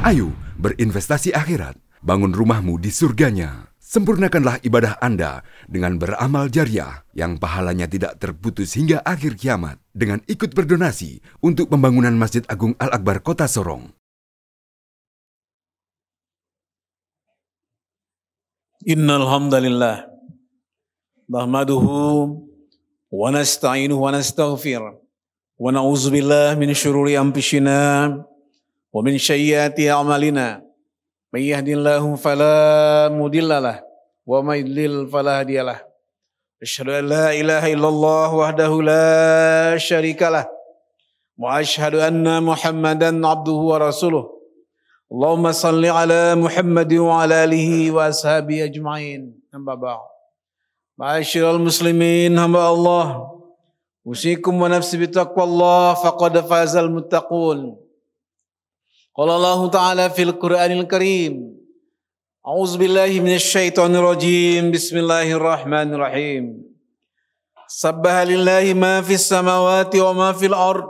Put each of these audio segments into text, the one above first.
Ayo berinvestasi akhirat, bangun rumahmu di surganya. Sempurnakanlah ibadah Anda dengan beramal jariah yang pahalanya tidak terputus hingga akhir kiamat dengan ikut berdonasi untuk pembangunan Masjid Agung Al-Akbar Kota Sorong. Innal hamdalillah nahmaduhu wa nasta'inuhu wa nastaghfiruh wa na'udzu billahi min syururi anfusina wa min sayyiati a'malina. May yahdihillahu fala mudhillalah wa may yudlil fala hadiyalah. Asyhadu an la ilaha illallah wahdahu la syarikalah wa asyhadu anna Muhammadan abduhu wa rasuluh. Allahumma salli ala Muhammad wa ala alihi wa ashabihi ajma'in. Amma ba'd. Ma'asyiral muslimin hamba Allah, usikum wa nafsi bitaqwallah faqad fazal muttaqun. Qala Allah Ta'ala fil Qur'anil Karim. A'udzu billahi minasyaitonir rajim. Bismillahirrahmanirrahim. Sabbaha lillahi ma fis samawati wa ma fil ard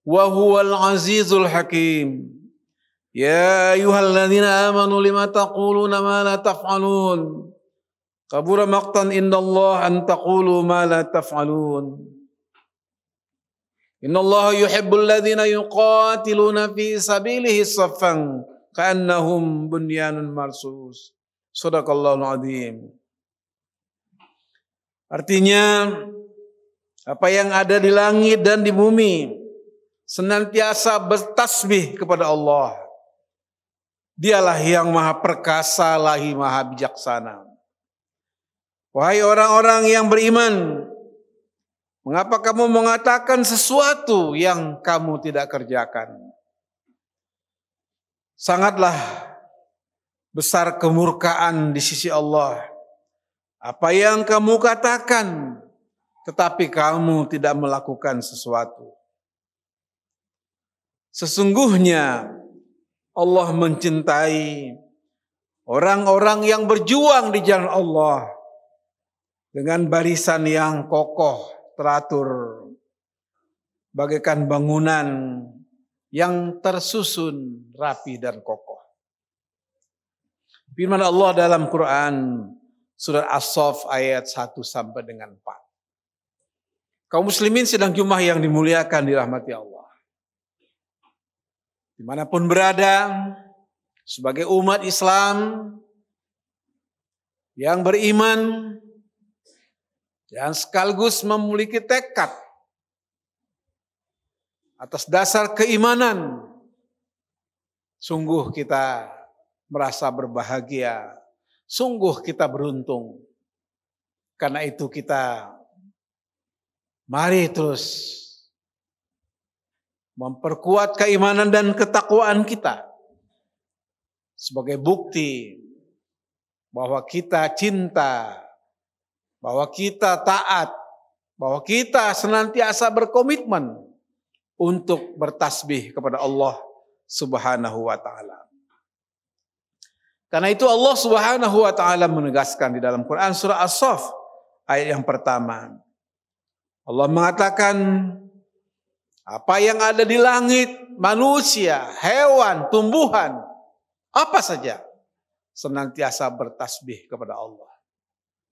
wa huwal azizul hakim. Ya ayyuhalladzina amanu lima taquluna ma la taf'alun. Kabura maqtan indallah an taqulu ma la taf'alun. Innallaha yuhibbul ladzina yuqatiluna fi sabilihi saffan ka'annahum bunyanun marsus. Shadaqallahul azim. Artinya apa yang ada di langit dan di bumi senantiasa bertasbih kepada Allah. Dialah yang maha perkasa lagi maha bijaksana. Wahai orang-orang yang beriman, mengapa kamu mengatakan sesuatu yang kamu tidak kerjakan? Sangatlah besar kemurkaan di sisi Allah. Apa yang kamu katakan, tetapi kamu tidak melakukan sesuatu. Sesungguhnya Allah mencintai orang-orang yang berjuang di jalan Allah dengan barisan yang kokoh, teratur, bagaikan bangunan yang tersusun rapi dan kokoh. Firman Allah dalam Quran surat As-Saff ayat 1 sampai dengan 4. Kaum muslimin sedang Jumat yang dimuliakan dirahmati Allah. Dimanapun berada, sebagai umat Islam yang beriman dan sekaligus memiliki tekad atas dasar keimanan, sungguh kita merasa berbahagia, sungguh kita beruntung. Karena itu kita mari terus memperkuat keimanan dan ketakwaan kita sebagai bukti bahwa kita cinta, bahwa kita taat, bahwa kita senantiasa berkomitmen untuk bertasbih kepada Allah Subhanahu wa taala. Karena itu Allah Subhanahu wa taala menegaskan di dalam Quran surah As-Saff ayat yang pertama. Allah mengatakan, apa yang ada di langit, manusia, hewan, tumbuhan, apa saja senantiasa bertasbih kepada Allah.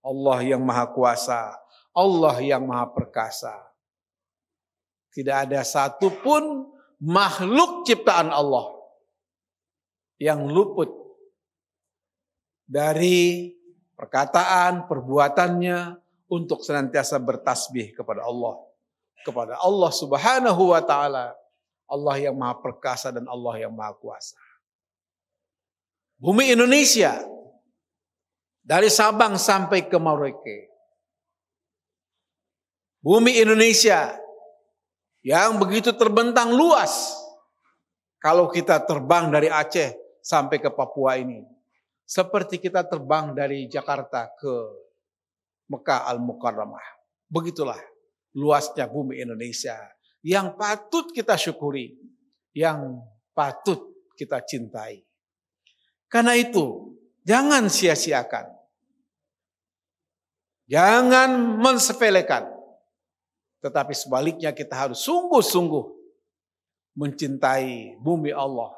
Allah yang maha kuasa, Allah yang maha perkasa. Tidak ada satupun makhluk ciptaan Allah yang luput dari perkataan, perbuatannya untuk senantiasa bertasbih kepada Allah. Kepada Allah Subhanahu wa taala, Allah yang maha perkasa dan Allah yang maha kuasa. Bumi Indonesia dari Sabang sampai ke Merauke. Bumi Indonesia yang begitu terbentang luas. Kalau kita terbang dari Aceh sampai ke Papua ini, seperti kita terbang dari Jakarta ke Mekah Al-Mukarramah. Begitulah luasnya bumi Indonesia yang patut kita syukuri, yang patut kita cintai. Karena itu, jangan sia-siakan. Jangan mensepelekan. Tetapi sebaliknya kita harus sungguh-sungguh mencintai bumi Allah.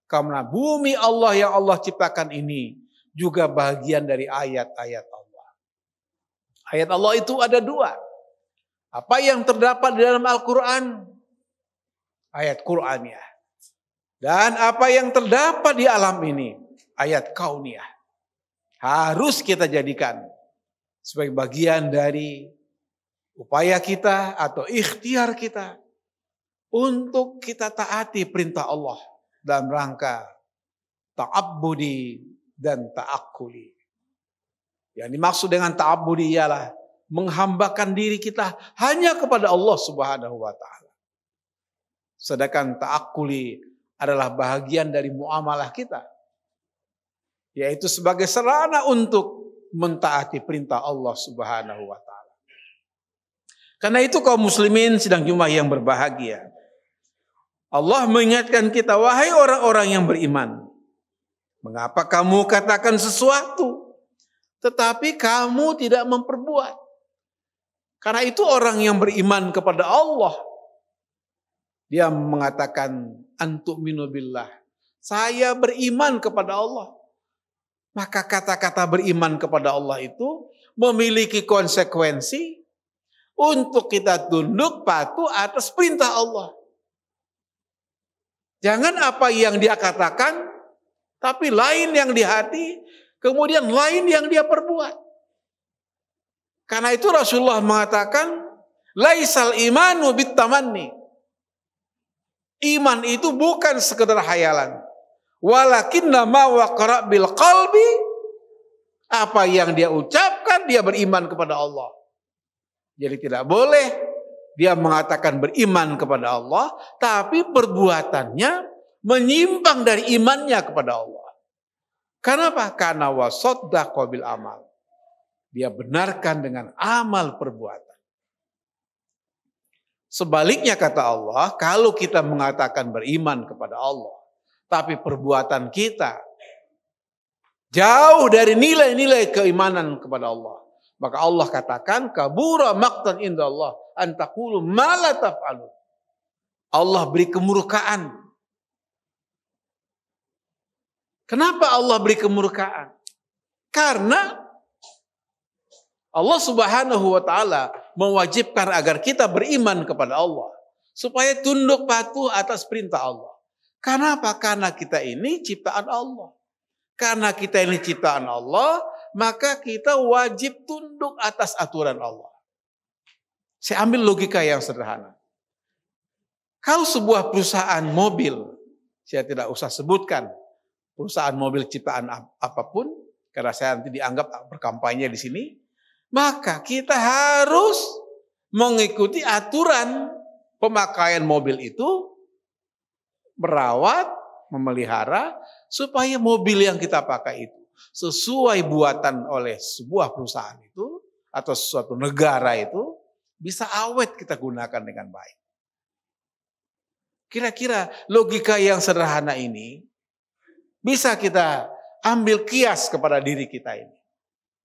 Karena bumi Allah yang Allah ciptakan ini juga bagian dari ayat-ayat Allah. Ayat Allah itu ada dua. Apa yang terdapat di dalam Al-Quran? Ayat Qur'aniyah. Dan apa yang terdapat di alam ini? Ayat kauniyah. Harus kita jadikan sebagai bagian dari upaya kita atau ikhtiar kita untuk kita taati perintah Allah dalam rangka ta'abbudi dan ta'akkuli. Yang dimaksud dengan ta'abbudi ialah menghambakan diri kita hanya kepada Allah Subhanahu wa taala. Sedangkan ta'akkuli adalah bahagian dari muamalah kita, yaitu sebagai sarana untuk mentaati perintah Allah Subhanahu wa taala. Karena itu kaum muslimin sidang Jumat yang berbahagia, Allah mengingatkan kita, wahai orang-orang yang beriman, mengapa kamu katakan sesuatu tetapi kamu tidak memperbuat? Karena itu orang yang beriman kepada Allah, dia mengatakan antu'minu billah, saya beriman kepada Allah. Maka kata-kata beriman kepada Allah itu memiliki konsekuensi untuk kita tunduk patuh atas perintah Allah. Jangan apa yang dia katakan, tapi lain yang di hati, kemudian lain yang dia perbuat. Karena itu Rasulullah mengatakan, laisal imanu bitamanni. Iman itu bukan sekedar hayalan. Walakinna ma waqara bil qalbi. Apa yang dia ucapkan, dia beriman kepada Allah. Jadi tidak boleh dia mengatakan beriman kepada Allah, tapi perbuatannya menyimpang dari imannya kepada Allah. Kenapa? Karena wasaddaqa bil amal. Dia benarkan dengan amal perbuatan. Sebaliknya kata Allah, kalau kita mengatakan beriman kepada Allah, tapi perbuatan kita jauh dari nilai-nilai keimanan kepada Allah, maka Allah katakan kabura maqtan indallah an taqulu ma la taf'alun. Allah beri kemurkaan. Kenapa Allah beri kemurkaan? Karena Allah Subhanahu wa taala mewajibkan agar kita beriman kepada Allah supaya tunduk patuh atas perintah Allah. Kenapa? Karena kita ini ciptaan Allah. Karena kita ini ciptaan Allah, maka kita wajib tunduk atas aturan Allah. Saya ambil logika yang sederhana. Kalau sebuah perusahaan mobil, saya tidak usah sebutkan perusahaan mobil ciptaan apapun, karena saya nanti dianggap berkampanye di sini, maka kita harus mengikuti aturan pemakaian mobil itu, merawat, memelihara, supaya mobil yang kita pakai itu sesuai buatan oleh sebuah perusahaan itu atau suatu negara itu bisa awet kita gunakan dengan baik. Kira-kira logika yang sederhana ini bisa kita ambil kias kepada diri kita ini.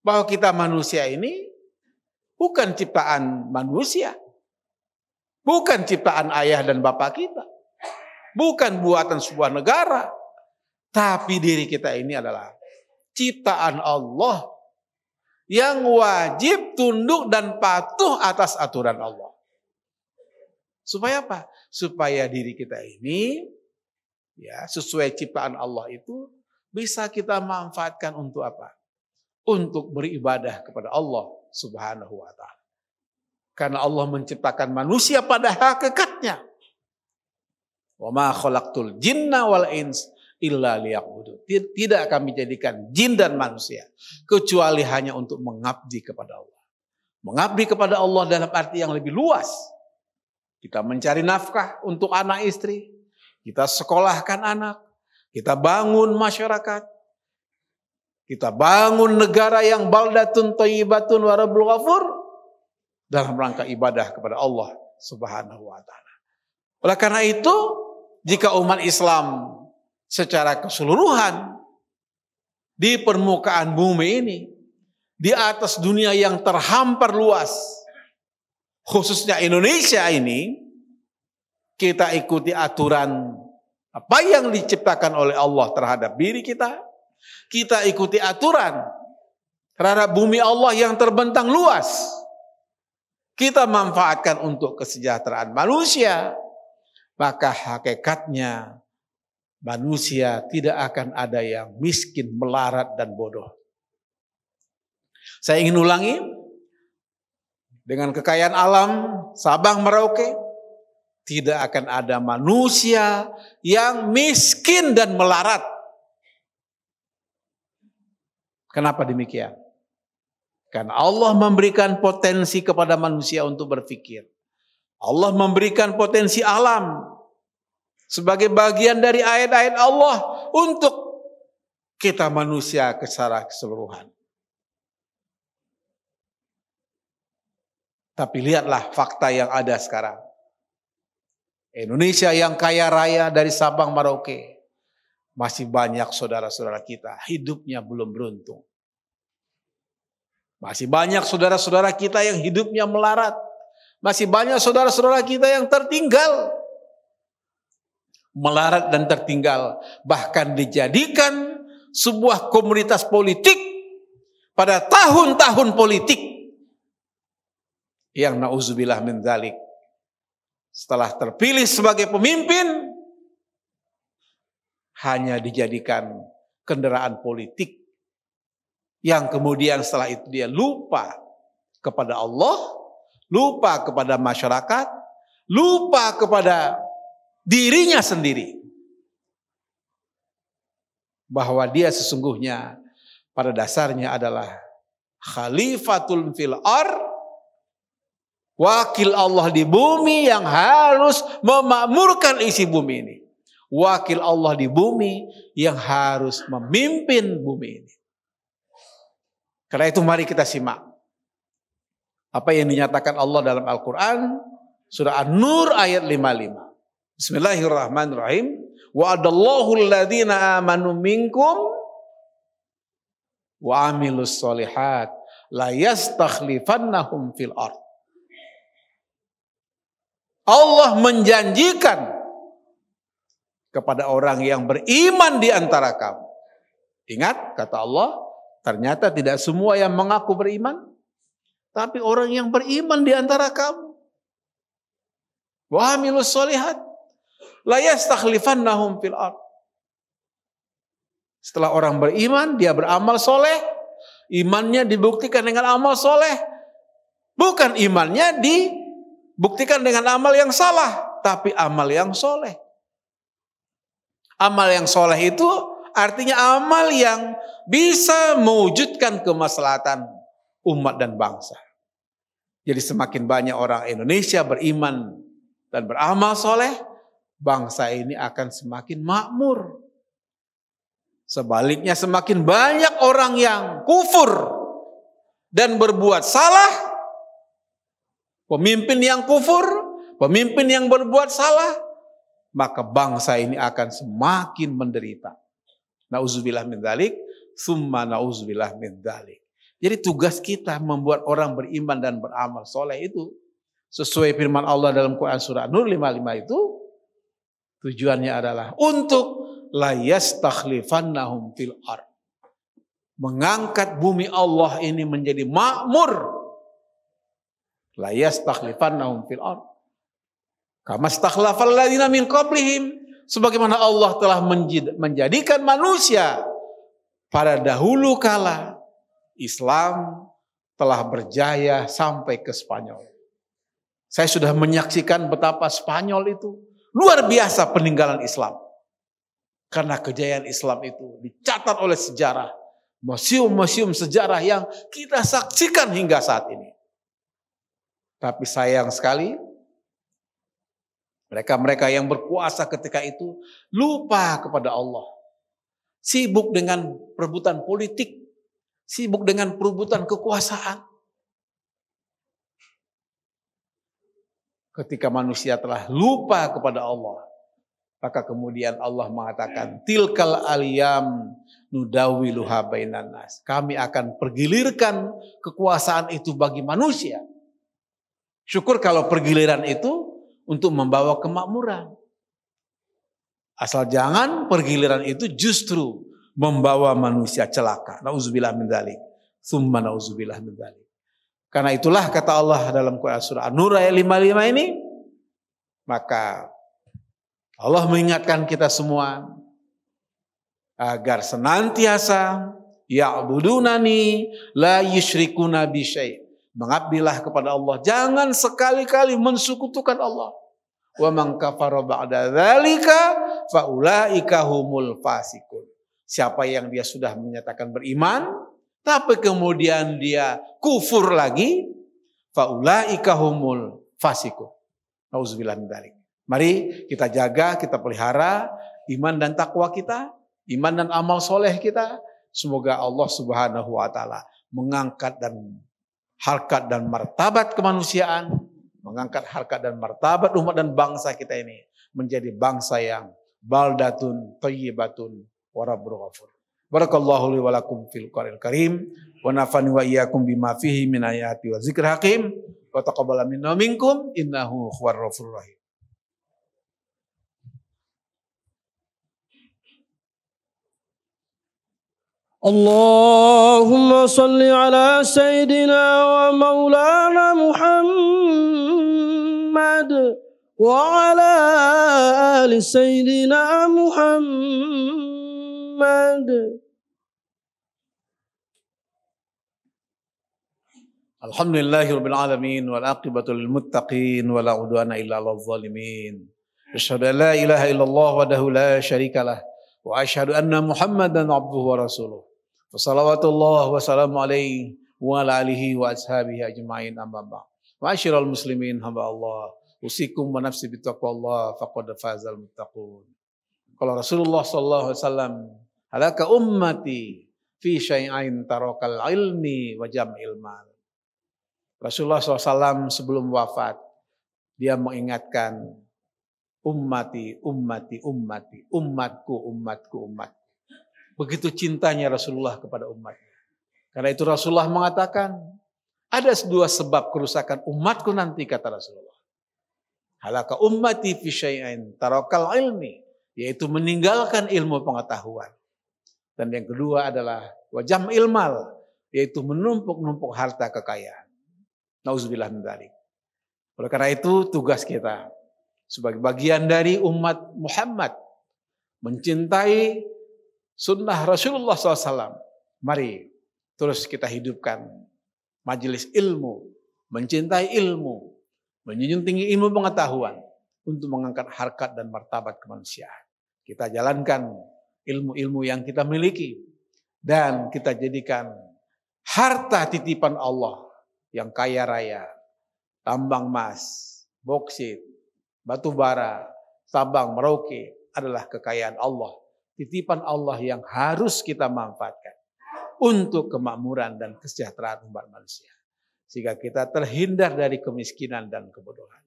Bahwa kita manusia ini bukan ciptaan manusia. Bukan ciptaan ayah dan bapak kita. Bukan buatan sebuah negara. Tapi diri kita ini adalah ciptaan Allah yang wajib tunduk dan patuh atas aturan Allah. Supaya apa? Supaya diri kita ini ya sesuai ciptaan Allah itu bisa kita manfaatkan untuk apa? Untuk beribadah kepada Allah Subhanahu wa taala. Karena Allah menciptakan manusia pada hakikatnya. Wa ma khalaqtul jinna wal ins illa liya'budun. Tidak kami jadikan jin dan manusia kecuali hanya untuk mengabdi kepada Allah. Mengabdi kepada Allah dalam arti yang lebih luas. Kita mencari nafkah untuk anak istri, kita sekolahkan anak, kita bangun masyarakat, kita bangun negara yang baldatun thayyibatun wa rabbul ghafur dalam rangka ibadah kepada Allah Subhanahu wa taala. Oleh karena itu, jika umat Islam secara keseluruhan di permukaan bumi ini, di atas dunia yang terhampar luas, khususnya Indonesia ini, kita ikuti aturan Apa yang diciptakan oleh Allah terhadap diri kita, kita ikuti aturan terhadap bumi Allah yang terbentang luas. Kita manfaatkan untuk kesejahteraan manusia, maka hakikatnya manusia tidak akan ada yang miskin, melarat, dan bodoh. Saya ingin ulangi, dengan kekayaan alam Sabang Merauke, tidak akan ada manusia yang miskin dan melarat. Kenapa demikian? Karena Allah memberikan potensi kepada manusia untuk berpikir. Allah memberikan potensi alam sebagai bagian dari ayat-ayat Allah untuk kita manusia secara keseluruhan. Tapi lihatlah fakta yang ada sekarang. Indonesia yang kaya raya dari Sabang Merauke, masih banyak saudara-saudara kita hidupnya belum beruntung. Masih banyak saudara-saudara kita yang hidupnya melarat. Masih banyak saudara-saudara kita yang tertinggal. Melarat dan tertinggal. Bahkan dijadikan sebuah komunitas politik pada tahun-tahun politik. Yang na'udzubillah min dzalik. Setelah terpilih sebagai pemimpin, hanya dijadikan kendaraan politik yang kemudian setelah itu dia lupa kepada Allah, lupa kepada masyarakat, lupa kepada dirinya sendiri. Bahwa dia sesungguhnya pada dasarnya adalah khalifatul fil ardh, wakil Allah di bumi yang harus memakmurkan isi bumi ini. Wakil Allah di bumi yang harus memimpin bumi ini. Karena itu mari kita simak apa yang dinyatakan Allah dalam Al-Quran. Surah An-Nur ayat 55. Bismillahirrahmanirrahim. Wa'adallahu alladhina amanu minkum wa amilus solihat la yastakhlifannahum fil ardh. Allah menjanjikan kepada orang yang beriman di antara kamu. Ingat, kata Allah, ternyata tidak semua yang mengaku beriman, tapi orang yang beriman di antara kamu. Wa amilus solihat la yastakhlifannahum fil ardh. Setelah orang beriman, dia beramal soleh, imannya dibuktikan dengan amal soleh. Bukan imannya dibuktikan dengan amal yang salah, tapi amal yang soleh. Amal yang soleh itu artinya amal yang bisa mewujudkan kemaslahatan umat dan bangsa. Jadi semakin banyak orang Indonesia beriman dan beramal soleh, bangsa ini akan semakin makmur. Sebaliknya semakin banyak orang yang kufur dan berbuat salah, pemimpin yang kufur, pemimpin yang berbuat salah, maka bangsa ini akan semakin menderita. Na'udzubillah min dzalik, summa na'udzubillah min dzalik. Jadi tugas kita membuat orang beriman dan beramal soleh itu sesuai firman Allah dalam Quran surah Nur 55 itu tujuannya adalah untuk la yastakhlifannahum fil ardh. Mengangkat bumi Allah ini menjadi makmur. La yastakhlifannahum fil ardh. Kama stakhlafal ladzina min qablihim, sebagaimana Allah telah menjadikan manusia pada dahulu kala. Islam telah berjaya sampai ke Spanyol. Saya sudah menyaksikan betapa Spanyol itu luar biasa peninggalan Islam. Karena kejayaan Islam itu dicatat oleh sejarah, museum-museum sejarah yang kita saksikan hingga saat ini. Tapi sayang sekali, mereka-mereka yang berkuasa ketika itu lupa kepada Allah. Sibuk dengan perebutan politik, sibuk dengan perebutan kekuasaan. Ketika manusia telah lupa kepada Allah, maka kemudian Allah mengatakan, tilkal aliyam nudawiluha bainan nas. Kami akan pergilirkan kekuasaan itu bagi manusia. Syukur kalau pergiliran itu untuk membawa kemakmuran. Asal jangan pergiliran itu justru membawa manusia celaka. Nauzubillah min dzalik. Tsumma nauzubillah min dzalik. Karena itulah kata Allah dalam Quran surah An-Nur ayat 55 ini, maka Allah mengingatkan kita semua agar senantiasa ya'budunani la yusyrikuna bi syai'. Mengabdilah kepada Allah, jangan sekali-kali mensekutukan Allah. Wa man kafara ba'da dzalika fa ulaika humul fasiqun. Siapa yang dia sudah menyatakan beriman tapi kemudian dia kufur lagi, fa ulaika humul fasiqun. Nauzubillah min dzalik. Mari kita jaga, kita pelihara iman dan takwa kita, iman dan amal soleh kita. Semoga Allah Subhanahu wa taala mengangkat dan harkat dan martabat kemanusiaan, mengangkat harkat dan martabat umat dan bangsa kita ini menjadi bangsa yang baldatun thayyibatun wa rabbul ghafur. Barakallahu li wa lakum fil Qur'anil Karim wa nafani wa iyyakum bima fihi min ayati wa dzikril hakim wa taqabbala minna minkum innahu huwar ghafurur rahim. Allahumma salli ala Sayyidina wa Maulana Muhammad wa ala ali Sayyidina Muhammad. Alhamdulillahirabbil alamin wal aqibatu lil muttaqin wa la udwana illa 'alal zalimin. Asyhadu an la ilaha illallah wahdahu la syarikalah wa asyhadu anna Muhammadan 'abduhu wa rasuluh. Wassalawatullah wassalamu alaihi wa ala alihi wa ashabihi ajma'in amma ba'd. Ma'asyiral muslimin hamba Allah, usikum wa nafsi bittaqwallah faqad fazal muttaqun. Kalau Rasulullah sallallahu alaihi wasallam, halaka ummati fi syai'ain tarakal ilmi wa jam'il mal. Rasulullah SAW sebelum wafat, dia mengingatkan ummati, ummati, ummati, umatku, umatku, umatku. Begitu cintanya Rasulullah kepada umatnya. Karena itu Rasulullah mengatakan, ada dua sebab kerusakan umatku nanti, kata Rasulullah. Halaka ummati fi syai'ain tarakal ilmi, yaitu meninggalkan ilmu pengetahuan. Dan yang kedua adalah wajam ilmal, yaitu menumpuk-numpuk harta kekayaan. Nauzubillah min dzalik. Oleh karena itu tugas kita sebagai bagian dari umat Muhammad mencintai sunnah Rasulullah SAW. Mari terus kita hidupkan majelis ilmu, mencintai ilmu, menjunjung tinggi ilmu pengetahuan untuk mengangkat harkat dan martabat kemanusiaan. Kita jalankan ilmu-ilmu yang kita miliki dan kita jadikan harta titipan Allah yang kaya raya, tambang emas, boksit, batu bara, Sabang, Merauke adalah kekayaan Allah. Titipan Allah yang harus kita manfaatkan untuk kemakmuran dan kesejahteraan umat manusia. Sehingga kita terhindar dari kemiskinan dan kebodohan.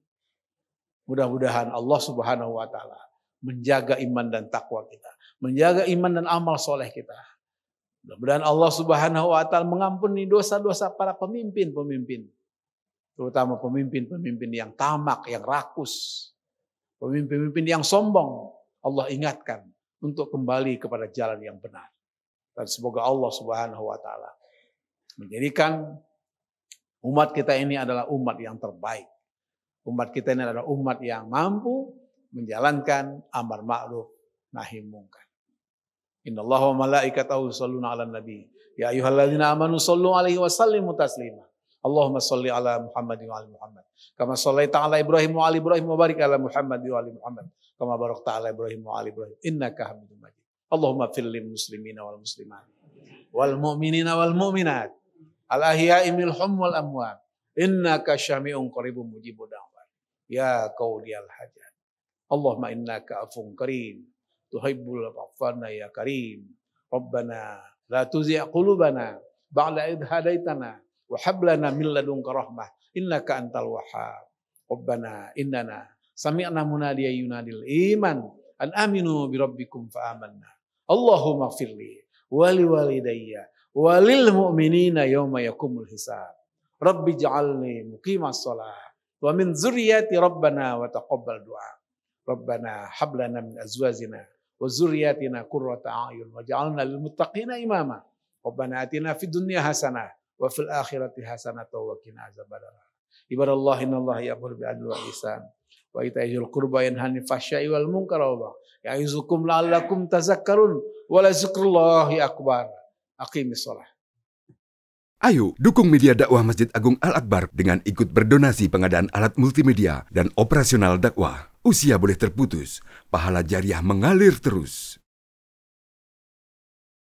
Mudah-mudahan Allah Subhanahu wa taala menjaga iman dan takwa kita, menjaga iman dan amal soleh kita. Mudah-mudahan Allah Subhanahu wa taala mengampuni dosa-dosa para pemimpin-pemimpin. Terutama pemimpin-pemimpin yang tamak, yang rakus. Pemimpin-pemimpin yang sombong. Allah ingatkan untuk kembali kepada jalan yang benar. Dan semoga Allah Subhanahu wa taala menjadikan umat kita ini adalah umat yang terbaik. Umat kita ini adalah umat yang mampu menjalankan amar ma'ruf nahi munkar. Innallaha wa malaikatahu yusholluna 'alan nabi. Ya ayyuhalladzina amanu shollu 'alaihi wa sallimu taslima. Allahumma sholli ala Muhammad wa ali Muhammad. Kama shallaita ala Ibrahim wa ali Ibrahim wa barik ala Muhammad wa ali Muhammad. Kama barakta ala Ibrahim wa ali Ibrahim. Innaka Hamidum Majid. Allahumma fil lil muslimina wal muslimat wal mu'minina wal mu'minat al ahya'i minhum wal amwat. Innaka syami'un qaribun mujibud da'wat. Ya qaudiyal hajat. Allahumma innaka afun karim. Tuhibbul afwana ya karim. Rabbana la tuzigh qulubana ba'da idh hadaitana wa hab lana min ladunka rahmah innaka antal wahhab. Rabbana innana sami'na munadiyan yunadil iman an aminu bi rabbikum fa amanna. Allahumma firli wa li walidayya wa lil mu'minina yawma yakumul hisab. Rabbi ij'alni muqimas shalah wa min dzurriyyati rabbana wa taqabbal du'a. Rabbana hab lana min azwajina wa dzurriyyatina qurrata a'yun waj'alna lil muttaqina imama. Rabbana atina fid dunya hasanah wa fil akhirati hasanah wa qina azabannar. Ibadallah innallaha ya'muru bil adli wal ihsan wa ita'i dzil qurba yanha 'anil fahsya'i wal munkari wal baghi ya'izukum la'allakum tazakkarun wa la dzikrullahi akbar. Aqimis shalah. Ayo dukung media dakwah Masjid Agung Al-Akbar dengan ikut berdonasi pengadaan alat multimedia dan operasional dakwah. Usia boleh terputus, pahala jariah mengalir terus.